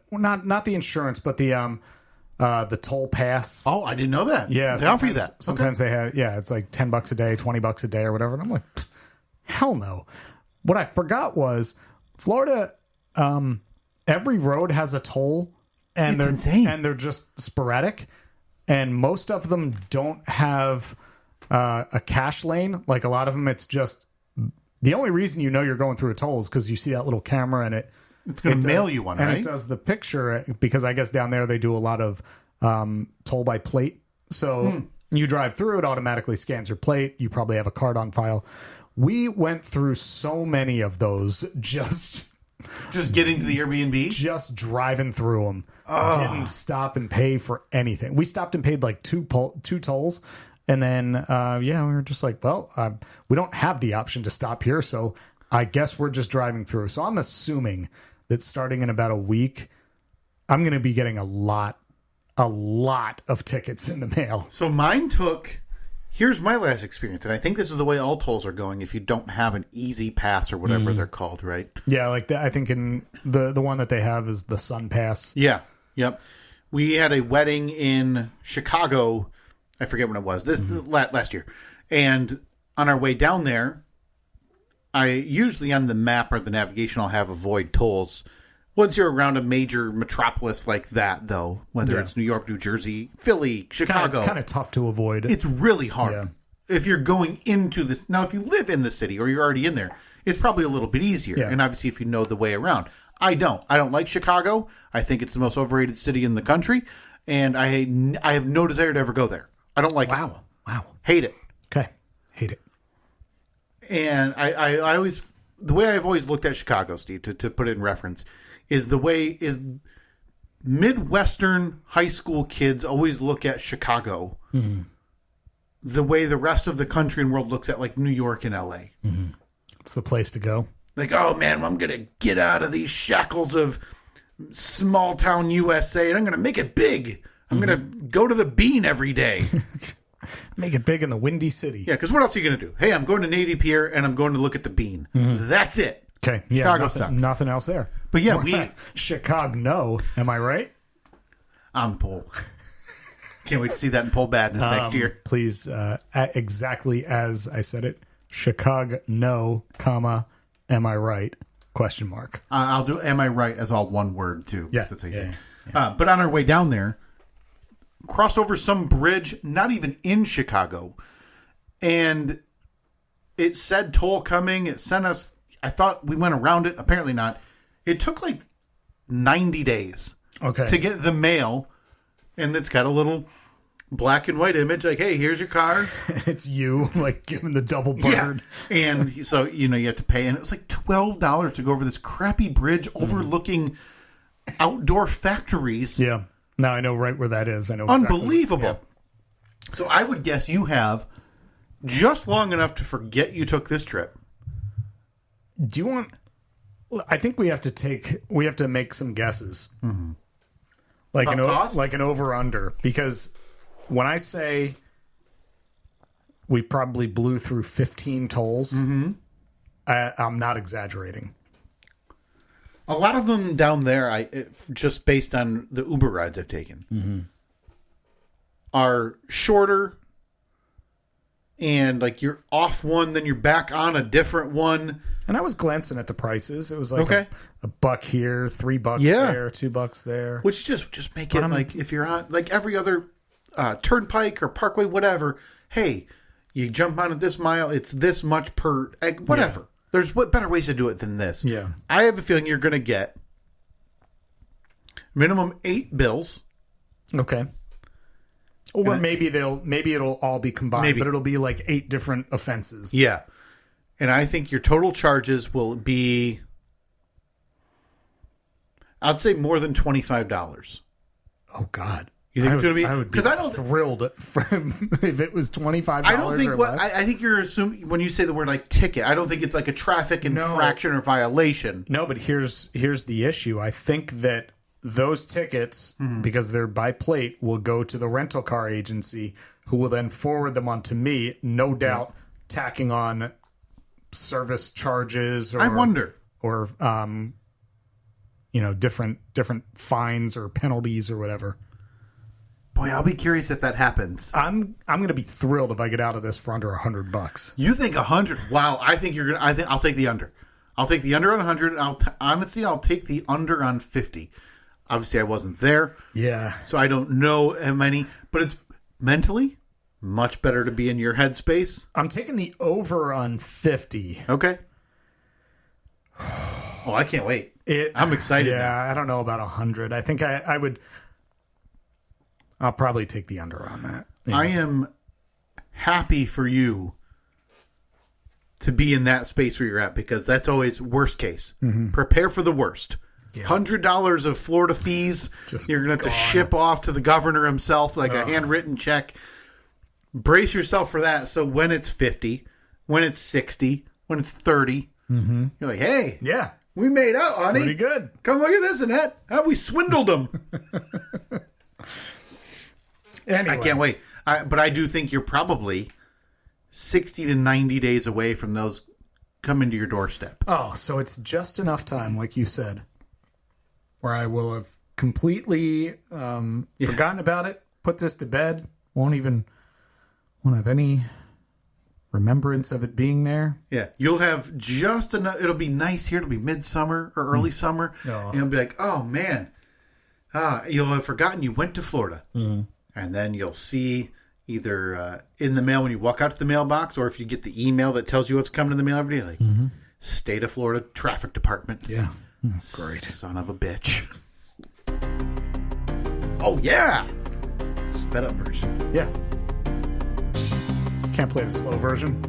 Not the insurance, but the toll pass. Oh, I didn't know that. Yeah, they offer you that. Sometimes they have. Yeah, it's like $10 a day, $20 a day, or whatever. And I'm like, hell no. What I forgot was Florida. Every road has a toll, and they're insane, and they're just sporadic, and most of them don't have a cash lane. Like a lot of them, it's just the only reason you're going through a toll is because you see that little camera and it's going to mail you one, and right? it does the picture because I guess down there they do a lot of toll by plate. So you drive through, it automatically scans your plate. You probably have a card on file. We went through so many of those just getting to the Airbnb, just driving through them. Didn't stop and pay for anything. We stopped and paid like two tolls. And then, we were just like, well, we don't have the option to stop here, so I guess we're just driving through. So I'm assuming that starting in about a week, I'm going to be getting a lot of tickets in the mail. So here's my last experience, and I think this is the way all tolls are going if you don't have an easy pass or whatever they're called, right? Yeah, like I think in the one that they have is the Sun Pass. Yeah, yep. We had a wedding in Chicago. I forget when it was. Last year. And on our way down there, I usually on the map or the navigation I'll have avoid tolls. Once you're around a major metropolis like that, though, whether it's New York, New Jersey, Philly, Chicago. Kind of tough to avoid. It's really hard. Yeah. If you're going into this. Now, if you live in the city or you're already in there, it's probably a little bit easier. Yeah. And obviously if you know the way around. I don't like Chicago. I think it's the most overrated city in the country. And I have no desire to ever go there. I don't like it. Wow. Hate it. Okay. Hate it. And I always, the way I've always looked at Chicago, Steve, to put it in reference, is Midwestern high school kids always look at Chicago the way the rest of the country and world looks at like New York and LA. It's the place to go. Like, oh man, I'm going to get out of these shackles of small town USA and I'm going to make it big. I'm going to go to the Bean every day. Make it big in the Windy City. Yeah, because what else are you going to do? Hey, I'm going to Navy Pier and I'm going to look at the Bean. That's it. Okay. Chicago sucks. Nothing else there. But yeah, Chicago, no. Am I right? On the poll. Can't wait to see that in poll badness next year. Please, exactly as I said it. Chicago, no, comma, Am I right? Question mark. I'll do am I right as all one word, too. Yeah. That's how you say it. But on our way down there, crossed over some bridge, not even in Chicago. And it said toll coming. It sent us, I thought we went around it. Apparently not. It took like 90 days to get the mail. And it's got a little black and white image like, hey, here's your car. It's you, like, giving the double bird. Yeah. And so, you have to pay. And it was like $12 to go over this crappy bridge overlooking outdoor factories. Yeah. Now I know right where that is. I know. Unbelievable. Exactly. Yeah. So I would guess you have just long enough to forget you took this trip. Do you want... I think we have to make some guesses. Mm-hmm. Like an over-under. Because when I say we probably blew through 15 tolls, I'm not exaggerating. A lot of them down there, just based on the Uber rides I've taken, are shorter, and like you're off one, then you're back on a different one. And I was glancing at the prices. It was like a $1 here, $3 there, $2 there. Which just make it like if you're on like every other turnpike or parkway, whatever. Hey, you jump on at this mile, it's this much per whatever. Yeah. There's better ways to do it than this. Yeah. I have a feeling you're going to get minimum 8 bills. Okay. Or maybe it'll all be combined, but it'll be like 8 different offenses. Yeah. And I think your total charges will be, I'd say more than $25. Oh God. You think it's going to be? I would be thrilled if it was $25. I don't think I think you're assuming when you say the word like ticket. I don't think it's like a traffic infraction or violation. No, but here's the issue. I think that those tickets, because they're by plate, will go to the rental car agency, who will then forward them on to me. No doubt, tacking on service charges. Or, I wonder, or different fines or penalties or whatever. Boy, I'll be curious if that happens. I'm going to be thrilled if I get out of this for under $100. You think 100? Wow, I think you're going to. I think I'll take the under. I'll take the under on 100. Honestly, I'll take the under on 50. Obviously, I wasn't there. Yeah. So I don't know how many, but it's mentally much better to be in your headspace. I'm taking the over on 50. Okay. Oh, I can't wait. I'm excited. Yeah, now. I don't know about 100. I think I would. I'll probably take the under on that. Yeah. I am happy for you to be in that space where you're at, because that's always worst case. Mm-hmm. Prepare for the worst. Yeah. $100 of Florida fees. You're going to have to ship off to the governor himself like a handwritten check. Brace yourself for that. So when it's 50, when it's 60, when it's 30, you're like, hey, we made out, honey. Pretty good. Come look at this, Annette. How we swindled them. Anyway. I can't wait. But I do think you're probably 60 to 90 days away from those coming to your doorstep. Oh, so it's just enough time, like you said, where I will have completely forgotten about it, put this to bed, won't have any remembrance of it being there. Yeah, you'll have just enough. It'll be nice here. It'll be midsummer or early summer. Oh. And you'll be like, oh, man. You'll have forgotten you went to Florida. Mm-hmm. And then you'll see either in the mail when you walk out to the mailbox, or if you get the email that tells you what's coming in the mail every day, like State of Florida Traffic Department. Yeah. Great. Son of a bitch. Oh, yeah. Sped up version. Yeah. Can't play the slow version.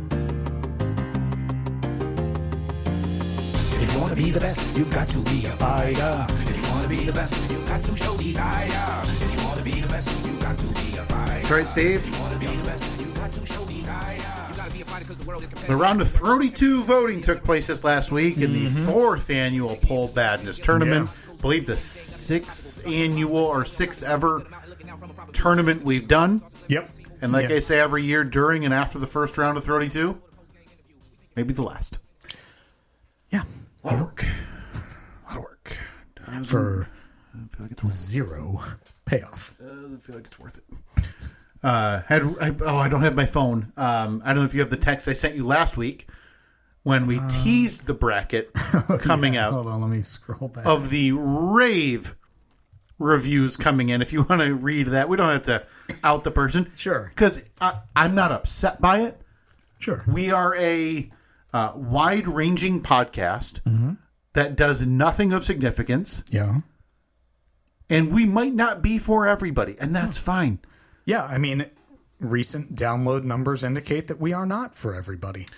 If you want to be the best, you got to be a fighter. If you want to be the best, you got to show desire. If you want to be the best, you got to be a fighter. That's right, Steve. If you want to be the best, you got to show desire. You got to be a fighter because the world is competitive. The round of 32 voting took place this last week in the 4th annual Pole Badness Tournament. I believe the 6th annual or 6th ever tournament we've done. Yep. And like I say every year, during and after the first round of 32, maybe the last. Yeah. A lot of work. For zero payoff. I feel like it's worth it. I don't have my phone. I don't know if you have the text I sent you last week when we teased the bracket coming out. Hold on, let me scroll back. Of the rave reviews coming in. If you want to read that, we don't have to out the person. Sure. Because I'm not upset by it. Sure. We are a wide-ranging podcast that does nothing of significance. Yeah. And we might not be for everybody, and that's fine. Yeah, I mean, recent download numbers indicate that we are not for everybody.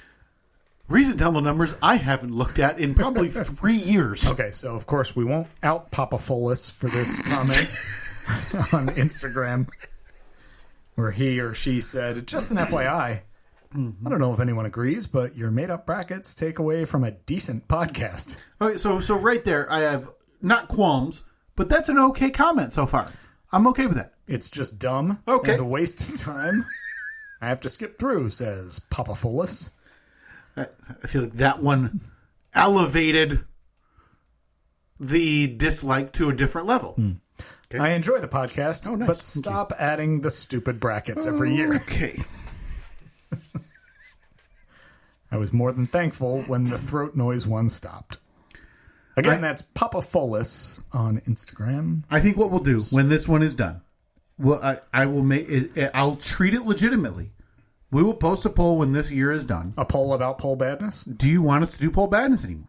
Recent download numbers I haven't looked at in probably 3 years. Okay, so of course we won't out Papa Folis for this comment on Instagram, where he or she said, "Just an FYI, I don't know if anyone agrees, but your made-up brackets take away from a decent podcast." Okay, so right there, I have not qualms, but that's an okay comment so far. I'm okay with that. It's just dumb Okay. and a waste of time. I have to skip through, says Papa Folis. I feel like that one elevated the dislike to a different level. Okay. I enjoy the podcast, Oh, nice. but Thank stop adding the stupid brackets every year. Okay. I was more than thankful when the throat noise one stopped. Again, that's Papa Folis on Instagram. I think what we'll do when this one is done, I will make it, I'll treat it legitimately. We will post a poll when this year is done. A poll about poll badness? Do you want us to do poll badness anymore?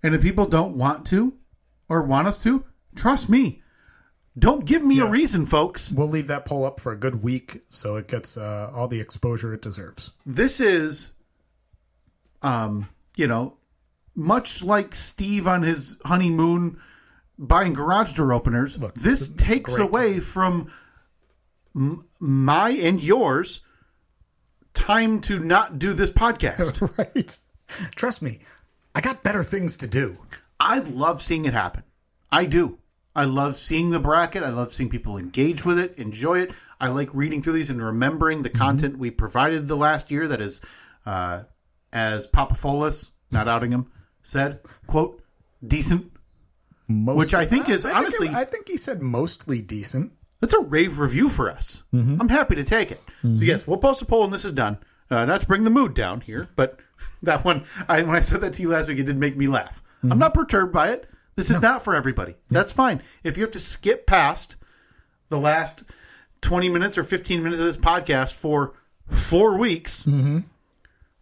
And if people don't want to or want us to, trust me, don't give me a reason, folks. We'll leave that poll up for a good week so it gets all the exposure it deserves. This is, much like Steve on his honeymoon buying garage door openers. Look, this takes away from my and yours time to not do this podcast. Right. Trust me, I got better things to do. I love seeing it happen. I do. I love seeing the bracket. I love seeing people engage with it, enjoy it. I like reading through these and remembering the content we provided the last year that is, as Papa Folis, not outing him, said, quote, decent. Which I think is, honestly... I think he said mostly decent. That's a rave review for us. I'm happy to take it. So yes, we'll post a poll when this is done. Not to bring the mood down here, but that one, when I said that to you last week, it did make me laugh. I'm not perturbed by it. This is not for everybody. That's fine. If you have to skip past the last 20 minutes or 15 minutes of this podcast for 4 weeks,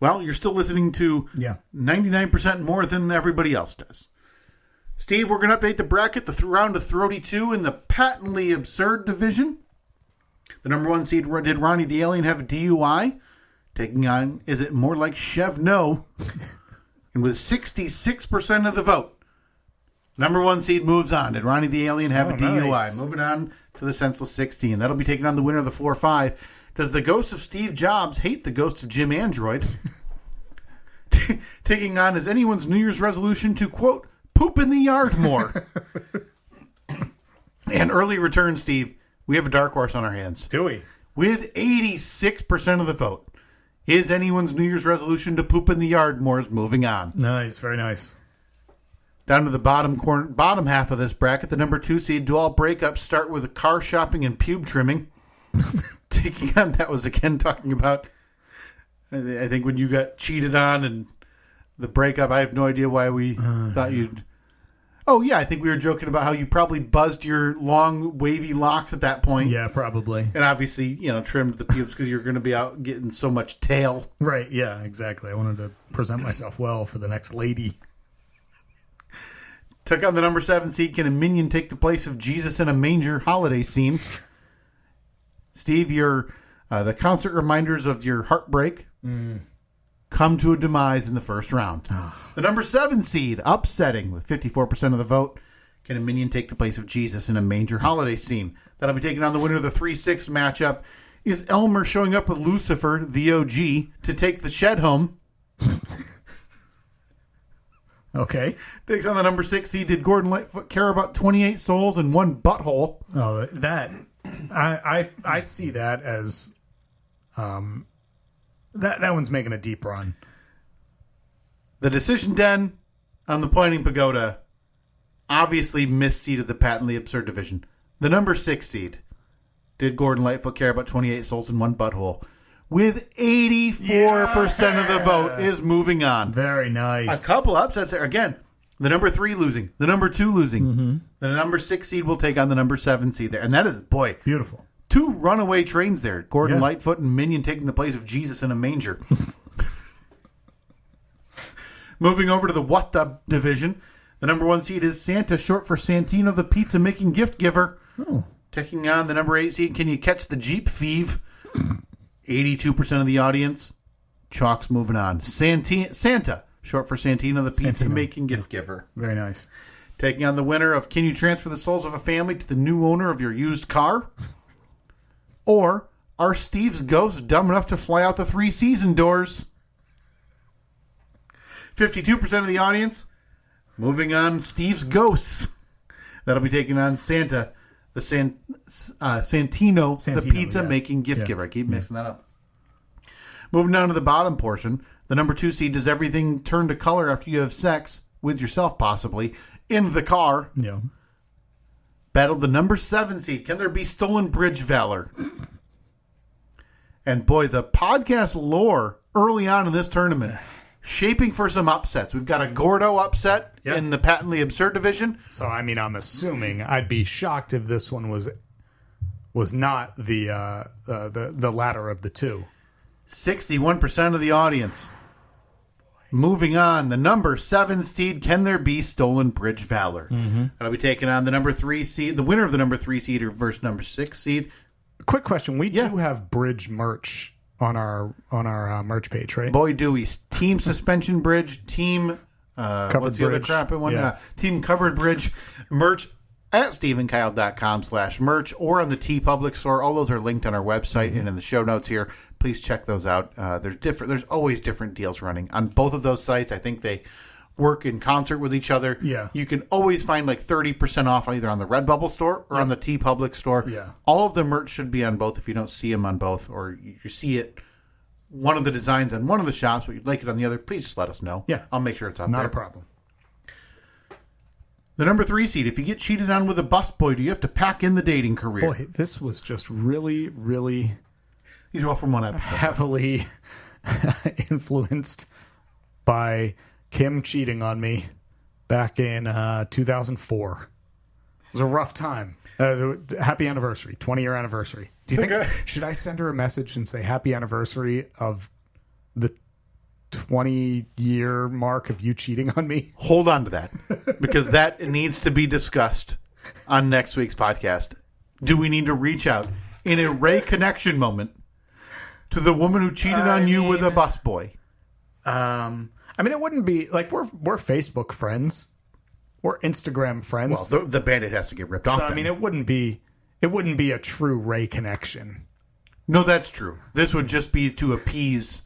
well, you're still listening to 99% more than everybody else does. Steve, we're going to update the bracket, the round of Throaty 2 in the patently absurd division. The number 1 seed, did Ronnie the Alien have a DUI? Taking on, is it more like Chev No? And with 66% of the vote, number 1 seed moves on. Did Ronnie the Alien have a DUI? Nice. Moving on to the Senseless 16. That'll be taking on the winner of the 4-5. Does the ghost of Steve Jobs hate the ghost of Jim Android? Taking on is anyone's New Year's resolution to, quote, poop in the yard more. And early return, Steve, we have a dark horse on our hands. Do we? With 86% of the vote. Is anyone's New Year's resolution to poop in the yard more is moving on. Nice, very nice. Down to the bottom half of this bracket, the number 2 seed, do all breakups start with a car shopping and pube trimming? Taking on, that was again talking about, I think when you got cheated on and the breakup, I have no idea why we thought you'd... Oh, yeah, I think we were joking about how you probably buzzed your long, wavy locks at that point. Yeah, probably. And obviously, trimmed the pubes because you're going to be out getting so much tail. Right, yeah, exactly. I wanted to present myself well for the next lady. Took on the number 7 seed. Can a minion take the place of Jesus in a manger holiday scene? Steve, your the concert reminders of your heartbreak come to a demise in the first round. The number 7 seed, upsetting with 54% of the vote. Can a minion take the place of Jesus in a manger holiday scene? That'll be taking on the winner of the 3-6 matchup. Is Elmer showing up with Lucifer, the OG, to take the shed home? Okay. Takes on the number 6 seed. Did Gordon Lightfoot care about 28 souls and 1 butthole? Oh, that I see that as that one's making a deep run. The decision den on the Pointing Pagoda obviously misseeded the patently absurd division. The number 6 seed. Did Gordon Lightfoot care about 28 souls and 1 butthole? with 84% of the vote is moving on. Very nice. A couple upsets there. Again, the number 3 losing, the number 2 losing. The number 6 seed will take on the number 7 seed there. And that is, boy, beautiful. 2 runaway trains there. Gordon Lightfoot and Minion taking the place of Jesus in a manger. Moving over to the What The division, the number 1 seed is Santa, short for Santino, the pizza-making gift giver. Oh. Taking on the number 8 seed, Can You Catch the Jeep Thief? 82% of the audience. Chalk's moving on. Santa, short for Santino, the pizza-making gift giver. Very nice. Taking on the winner of Can You Transfer the Souls of a Family to the New Owner of Your Used Car? Or are Steve's ghosts dumb enough to fly out the 3-season doors? 52% of the audience. Moving on, Steve's ghosts. That'll be taking on Santa, the Santino, the pizza-making gift giver. I keep mixing that up. Moving down to the bottom portion, the number 2 seed, Does Everything Turn to Color After You Have Sex, with yourself possibly, in the car? Yeah. Battled the number 7 seed, Can There Be Stolen Bridge Valor? And boy, the podcast lore early on in this tournament, shaping for some upsets. We've got a Gordo upset in the Patently Absurd division. So, I mean, I'm assuming I'd be shocked if this one was not the latter of the two. 61% of the audience. Moving on, the number 7 seed, Can There Be Stolen Bridge Valor? That'll be taking on the number 3 seed, the winner of the number 3 seed versus number 6 seed. Quick question: we do have bridge merch on our merch page, right? Boy, do we! Team Suspension Bridge, Team what's the other crap one? Team Covered Bridge merch at SteveandKyle.com/merch or on the T Public store. All those are linked on our website and in the show notes here. Please check those out. There's always different deals running on both of those sites. I think they work in concert with each other. Yeah. You can always find like 30% off either on the Redbubble store or on the T Public store. Yeah. All of the merch should be on both if you don't see them on both, or you see it, one of the designs on one of the shops, but you'd like it on the other, please just let us know. Yeah. I'll make sure it's on there. Not a problem. The number 3 seed, if you get cheated on with a busboy, do you have to pack in the dating career? Boy, this was just really, really... These are all from one episode. Heavily influenced by Kim cheating on me back in 2004. It was a rough time. Happy anniversary, 20-year anniversary. Do you think should I send her a message and say happy anniversary of the 20-year mark of you cheating on me? Hold on to that, because that needs to be discussed on next week's podcast. Do we need to reach out in a Ray connection moment to the woman who cheated on you with a busboy? I mean, it wouldn't be like we're Facebook friends, we're Instagram friends. Well, the Band-Aid has to get ripped off. So I mean, it wouldn't be a true Ray connection. No, that's true. This would just be to appease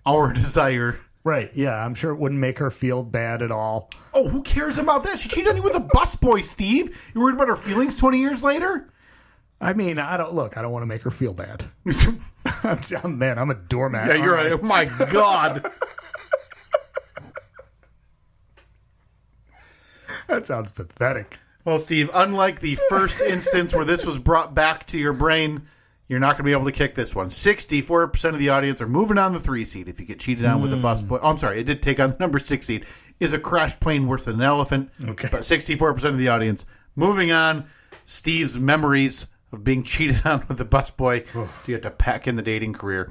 our desire. Right, yeah. I'm sure it wouldn't make her feel bad at all. Oh, who cares about that? She cheated on you with a busboy, Steve. You worried about her feelings 20 years later? I mean, I don't want to make her feel bad. I'm a doormat. Yeah, you're right. Oh, my God. That sounds pathetic. Well, Steve, unlike the first instance where this was brought back to your brain, you're not going to be able to kick this one. 64% of the audience are moving on the 3 seed. If you get cheated on with a busboy, I'm sorry, it did take on the number 6 seed. Is a crashed plane worse than an elephant? Okay. But 64% of the audience moving on. Steve's memories of being cheated on with a busboy. You have to pack in the dating career.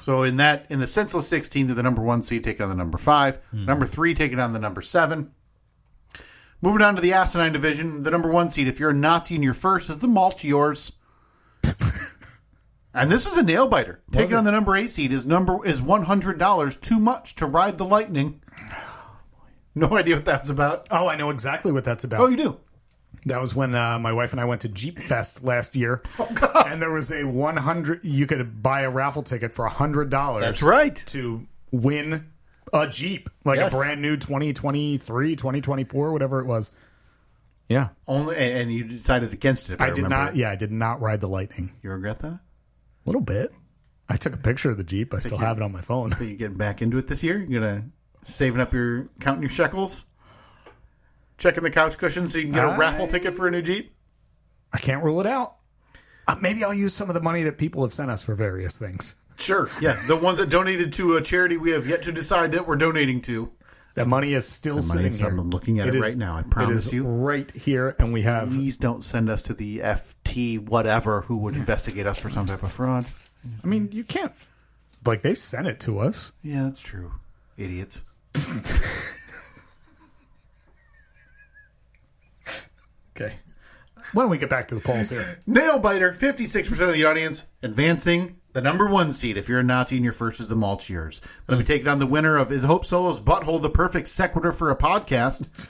So in the senseless 16, to the number 1 seed taking on the number 5, number 3 taking on the number 7. Moving on to the asinine division, the number 1 seed, if you're a Nazi in your first, is the Malt yours. And this was a nail biter. Taking on the number 8 seed is $100 too much to ride the lightning. No idea what that's about. Oh, I know exactly what that's about. Oh, you do? That was when my wife and I went to Jeep Fest last year. Oh, God. And there was you could buy a raffle ticket for $100. That's right. To win a Jeep. Like a brand new 2023, 2024, whatever it was. Yeah. And you decided against it. I did not. Yeah, I did not ride the Lightning. You regret that? A little bit. I took a picture of the Jeep. I still have it on my phone. So you getting back into it this year? You're gonna counting your shekels, checking the couch cushions so you can get a raffle ticket for a new Jeep? I can't rule it out. Maybe I'll use some of the money that people have sent us for various things. Sure. Yeah. The ones that donated to a charity we have yet to decide that we're donating to. That money is still sitting here. I'm looking at it right now. I promise you. Right here, and we have. Please don't send us to the FT whatever who would investigate us for some type of fraud. I mean, you can't. Like, they sent it to us. Yeah, that's true. Idiots. Okay. Why don't we get back to the polls here? Nail biter, 56% of the audience advancing the number 1 seed. If you're a Nazi and your first is the Malt years. That'll be taking on the winner of Is Hope Solo's Butthole the Perfect Sequitur for a Podcast?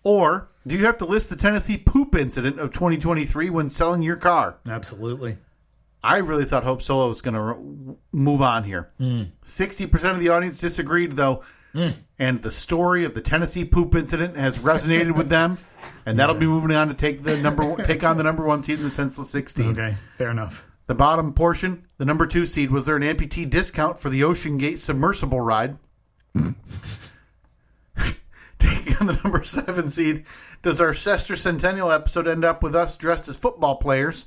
Or do you have to list the Tennessee poop incident of 2023 when selling your car? Absolutely. I really thought Hope Solo was going to move on here. 60% of the audience disagreed, though. And the story of the Tennessee poop incident has resonated with them. And that'll be moving on to take on the number 1 seed in the Senseless 16. Okay, fair enough. The bottom portion, the number 2 seed, was there an amputee discount for the Ocean Gate submersible ride? Taking on the number 7 seed, does our Chester Centennial episode end up with us dressed as football players?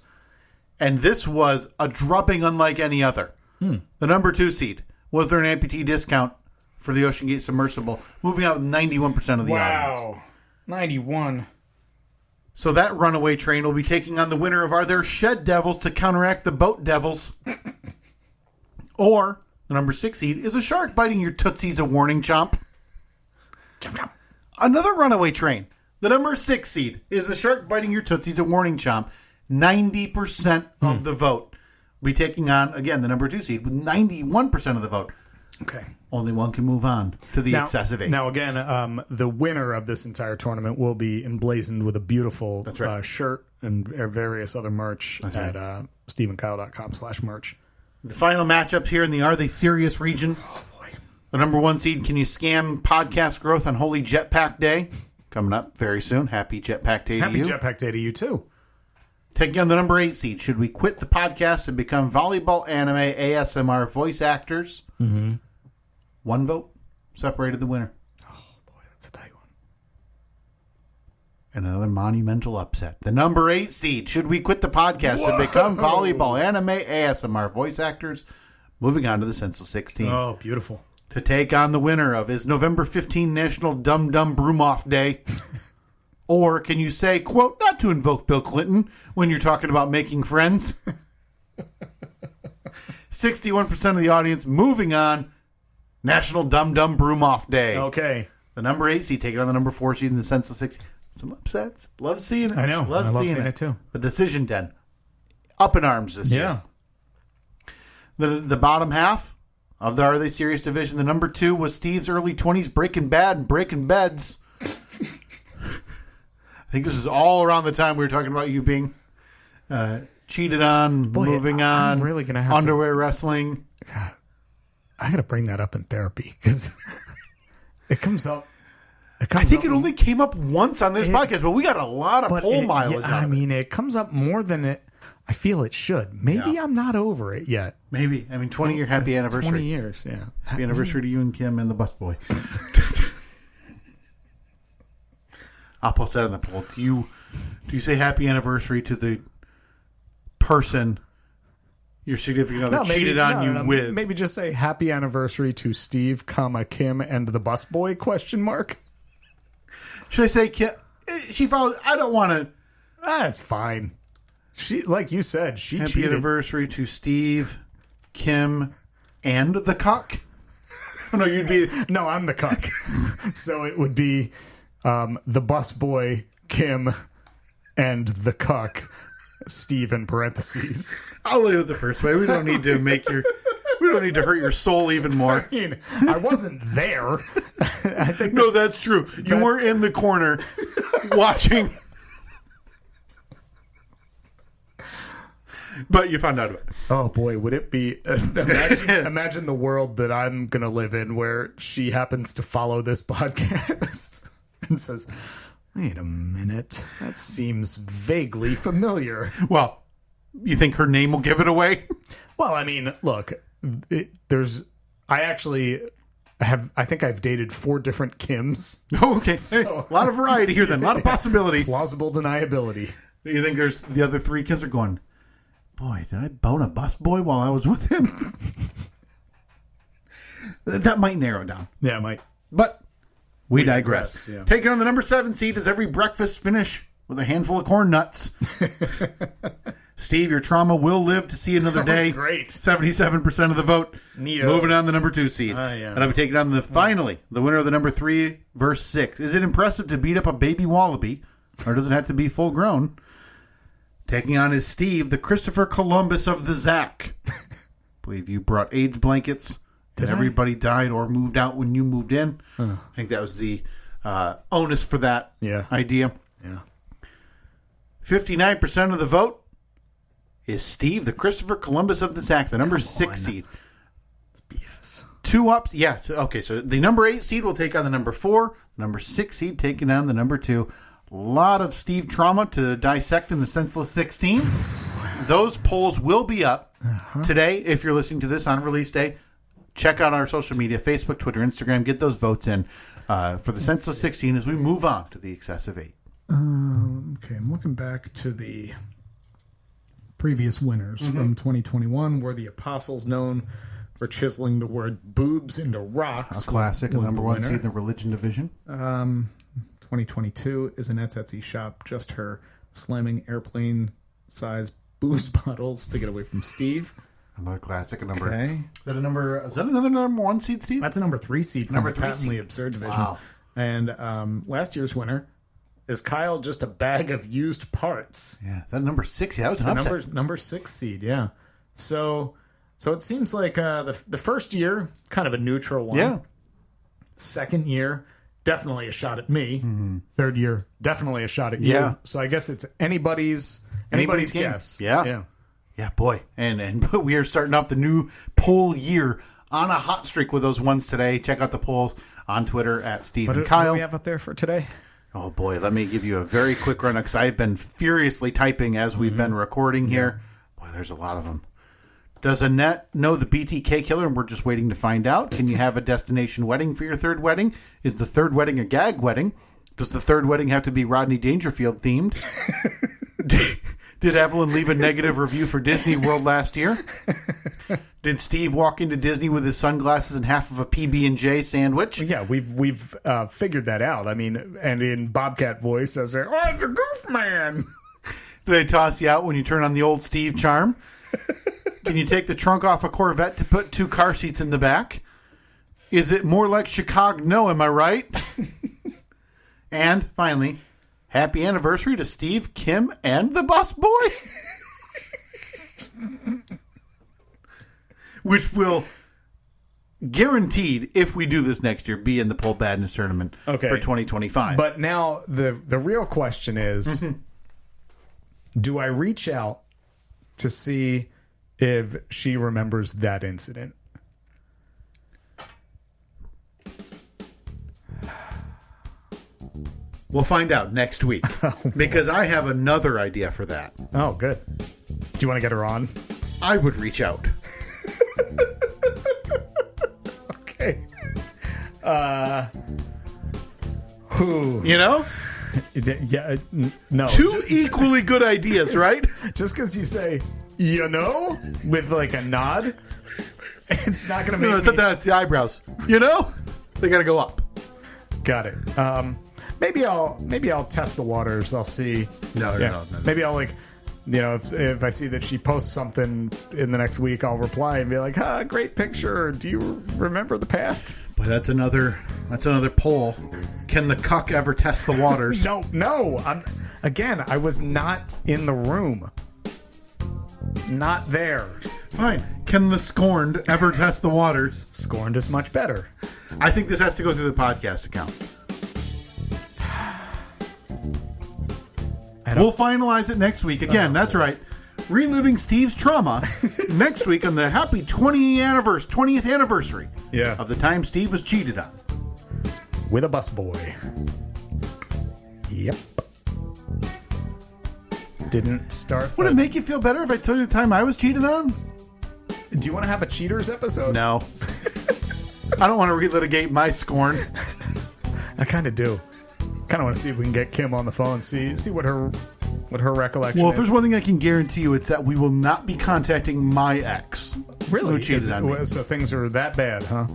And this was a drubbing unlike any other. The number 2 seed, was there an amputee discount for the Ocean Gate submersible? Moving out with 91% of the audience. Wow. 91. So that runaway train will be taking on the winner of Are There Shed Devils to counteract the Boat Devils? Or, the number 6 seed, is a shark biting your tootsies a warning chomp? Chomp, chomp. Another runaway train. The number 6 seed, is the shark biting your tootsies a warning chomp? 90% of the vote. Will be taking on, again, the number 2 seed with 91% of the vote. Okay. Only one can move on to the excessive 8. Now, again, the winner of this entire tournament will be emblazoned with a beautiful shirt and various other merch at SteveandKyle.com/merch. The final matchups here in the Are They Serious region. Oh, boy. The number 1 seed, can you scam podcast growth on Holy Jetpack Day? Coming up very soon. Happy Jetpack Day to you. Happy Jetpack Day to you, too. Taking on the number 8 seed, should we quit the podcast and become volleyball anime ASMR voice actors? 1 vote separated the winner. Oh, boy, that's a tight one. And another monumental upset. The number 8 seed, should we quit the podcast and become volleyball anime ASMR voice actors? Moving on to the Senseless 16. Oh, beautiful. To take on the winner of Is November 15 National Dum Dum Broom Off Day? Or can you say, quote, not to invoke Bill Clinton when you're talking about making friends? 61% of the audience moving on. National Dum Dum Broom Off Day. Okay. The number 8 seed taking on the number 4 seed in the Senseless 16. Some upsets. Love seeing it. I know. Love seeing it too. The Decision Den. Up in arms this year. The bottom half of the Are They Serious division, the number 2 was Steve's early 20s Breaking Bad and Breaking Beds. I think this is all around the time we were talking about you being cheated on, moving on, I'm really gonna have underwear wrestling. God, I got to bring that up in therapy because it comes up. I think it only came up once on this podcast, but we got a lot of poll mileage out of it. I mean, it comes up more than I feel it should. Maybe I'm not over it yet. Maybe. I mean, 20-year happy anniversary. 20 years, yeah. Happy anniversary to you and Kim and the busboy. I'll post that in the poll. Do you say happy anniversary to the person your significant other cheated on you with? Maybe just say happy anniversary to Steve, Kim, and the busboy, ? Should I say Kim? She followed. I don't want to. That's fine. She, like you said, she happy cheated. Anniversary to Steve, Kim, and the cuck. No, you'd be. No, I'm the cuck. So it would be the busboy, Kim, and the cuck, Steve in parentheses. I'll leave it the first way. We don't need to we don't need to hurt your soul even more. I mean, I wasn't there. I think no, that's true. You were in the corner watching. But you found out about it. Oh boy, would it be imagine the world that I'm gonna live in where she happens to follow this podcast and says, wait a minute, that seems vaguely familiar. Well, you think her name will give it away? Well, I mean, look, I think I've dated 4 different Kims. Oh, okay. So, a lot of variety here then. A lot of possibilities. Plausible deniability. You think there's the other 3 Kims are going, Boy, did I bone a busboy while I was with him? That might narrow down. Yeah, it might. But we digress. Yeah. Taking on the number 7 seed is every breakfast finish with a handful of corn nuts. Steve, your trauma will live to see another day. Great. 77% of the vote. Neato. Moving on the number 2 seed. Yeah. And I'll be taking on finally, the winner of the number 3 verse 6. Is it impressive to beat up a baby wallaby, or does it have to be full grown? Taking on is Steve, the Christopher Columbus of the Zach. I believe you brought AIDS blankets. Did everybody died or moved out when you moved in. I think that was the onus for that idea. Yeah. 59% of the vote is Steve, the Christopher Columbus of the Zach, the number 6 seed. It's BS. 2 up. Yeah. Okay, so the number 8 seed will take on the number 4. The number 6 seed taking on the number 2. A lot of Steve trauma to dissect in the Senseless 16. Those polls will be up today. If you're listening to this on release day, check out our social media, Facebook, Twitter, Instagram. Get those votes in for the Senseless 16 as we move on to the Excessive 8. Okay, I'm looking back to the previous winners from 2021. Were the Apostles known for chiseling the word boobs into rocks? A classic, was number the 1 winner. seed in the religion division. 2022 is Annette's Etsy shop, just her slamming airplane-sized booze bottles to get away from Steve. Another classic, a number. Okay. Is that another number 1 seed, Steve? That's a number 3 seed from Number the 3 Patently seed. Absurd division. Wow. And last year's winner is Kyle, just a bag of used parts. Yeah, is that number 6? Yeah, that was It's an a upset. number 6 seed, yeah. So it seems like the first year, kind of a neutral one. Yeah. Second year, definitely a shot at me. Third year, definitely a shot at you. Yeah. So I guess it's anybody's game. guess. Yeah. Yeah, boy. And we are starting off the new poll year on a hot streak with those ones today. Check out the polls on Twitter at Steve and What Kyle. do we have up there for today? Oh, boy. Let me give you a very quick run because I've been furiously typing as we've been recording here. Boy, there's a lot of them. Does Annette know the BTK killer? And we're just waiting to find out. Can you have a destination wedding for your third wedding? Is the third wedding a gag wedding? Does the third wedding have to be Rodney Dangerfield themed? Did Evelyn leave a negative review for Disney World last year? Did Steve walk into Disney with his sunglasses and half of a PB&J sandwich? Yeah, we've figured that out. I mean, and in Bobcat voice, as oh, it's a goof man. Do they toss you out when you turn on the old Steve charm? Can you take the trunk off a Corvette to put 2 car seats in the back? Is it more like Chicago? No, am I right? And finally, happy anniversary to Steve, Kim, and the bus boy. Which will, guaranteed, if we do this next year, be in the Poll Badness Tournament for 2025. But now the real question is, do I reach out to see if she remembers that incident? We'll find out next week. Because I have another idea for that. Oh, good. Do you want to get her on? I would reach out. Okay. Who? You know? Yeah, no. 2 equally good ideas, right? Just because you say, you know, with like a nod, it's not going to make No, it's not that. It's the eyebrows. You know? They got to go up. Got it. Maybe I'll test the waters. I'll see. No. Maybe I'll if I see that she posts something in the next week, I'll reply and be like, great picture. Do you remember the past? But that's another poll. Can the cuck ever test the waters? No. I was not in the room. Not there. Fine. Can the scorned ever test the waters? Scorned is much better. I think this has to go through the podcast account. We'll finalize it next week. Again, that's right. Reliving Steve's trauma next week on the happy 20th anniversary of the time Steve was cheated on. With a busboy. Yep. Didn't start. Would it make you feel better if I told you the time I was cheated on? Do you want to have a cheaters episode? No. I don't want to relitigate my scorn. I kind of do. Kind of want to see if we can get Kim on the phone. See what her what her recollection Well, if is. there's one thing I can guarantee you, it's that we will not be contacting my ex. Really? Who cheated on me. So things are that bad, huh?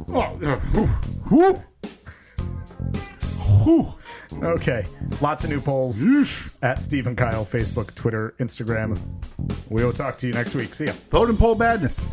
Okay. Lots of new polls at Steve and Kyle, Facebook, Twitter, Instagram. We will talk to you next week. See ya. Vote and poll badness.